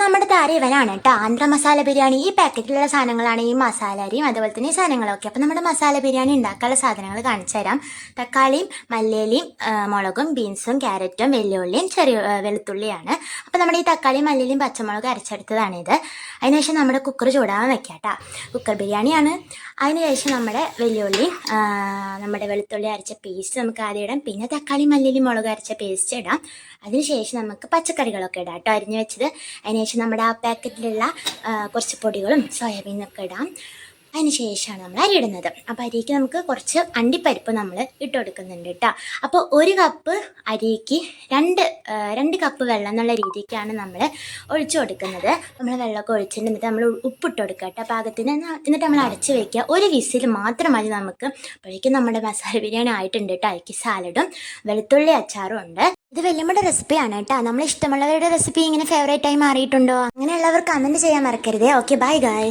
നമ്മുടെ താരം ഇവനാണ് കേട്ടോ, ആന്ധ്ര മസാല ബിരിയാണി. ഈ പാക്കറ്റിലുള്ള സാധനങ്ങളാണ് ഈ മസാല അരിയും അതുപോലെ തന്നെ ഈ സാധനങ്ങളൊക്കെ. അപ്പോൾ നമ്മുടെ മസാല ബിരിയാണി ഉണ്ടാക്കാനുള്ള സാധനങ്ങൾ കാണിച്ചു തരാം. തക്കാളിയും മല്ലിയിലയും മുളകും ബീൻസും ക്യാരറ്റും വെല്ലുള്ളിയും ചെറിയ വെളുത്തുള്ളിയാണ്. അപ്പോൾ നമ്മുടെ ഈ തക്കാളിയും മല്ലിയിലയും പച്ചമുളകും അരച്ചെടുത്തതാണിത്. അതിനുശേഷം നമ്മുടെ കുക്കർ ചൂടാൻ വെക്കാം കേട്ടോ. കുക്കർ ബിരിയാണിയാണ്. അതിനുശേഷം നമ്മുടെ വെല്ലുള്ളി, നമ്മുടെ വെളുത്തുള്ളി അരച്ച പേസ്റ്റ് നമുക്ക് ആദ്യം ഇടാം. പിന്നെ തക്കാളി മല്ലിയിലയും മുളക് അരച്ച പേസ്റ്റ് ഇടാം. അതിനുശേഷം നമുക്ക് പച്ചക്കറികളൊക്കെ ഇടാം കേട്ടോ, അരിഞ്ഞ് വെച്ചത്. അതിനുശേഷം നമ്മുടെ ആ പാക്കറ്റിലുള്ള കുറച്ച് പൊടികളും സോയാബീനൊക്കെ ഇടാം. അതിന് ശേഷമാണ് നമ്മൾ അരി ഇടുന്നത്. അപ്പോൾ അരിക്ക് നമുക്ക് കുറച്ച് അണ്ടിപ്പരിപ്പ് നമ്മൾ ഇട്ട് കൊടുക്കുന്നുണ്ട് കേട്ടോ. അപ്പോൾ ഒരു കപ്പ് അരിക്ക് രണ്ട് കപ്പ് വെള്ളം എന്നുള്ള രീതിക്കാണ് നമ്മൾ ഒഴിച്ചു കൊടുക്കുന്നത്. നമ്മൾ വെള്ളമൊക്കെ ഒഴിച്ചിട്ട് എന്നിട്ട് നമ്മൾ ഉപ്പിട്ട് കൊടുക്കുക കേട്ടോ പാകത്തിന്. എന്നിട്ട് നമ്മൾ അടച്ച് വയ്ക്കുക. ഒരു വിസിൽ മാത്രം മതി നമുക്ക്. അപ്പോഴേക്കും നമ്മുടെ മസാല ബിരിയാണി ആയിട്ടുണ്ട് കേട്ടോ. അതിക്ക് സാലഡും വെളുത്തുള്ളി അച്ചാറും ഉണ്ട്. ഇത് വല്യമ്മയുടെ റെസിപ്പിയാണ് കേട്ടോ. നമ്മൾ ഇഷ്ടമുള്ളവരുടെ റെസിപ്പി ഇങ്ങനെ ഫേവറേറ്റ് ആയി മാറിയിട്ടുണ്ടോ? അങ്ങനെയുള്ളവർ കമൻറ്റ് ചെയ്യാൻ മറക്കരുതേ. ഓക്കെ, ബൈ ഗായ്.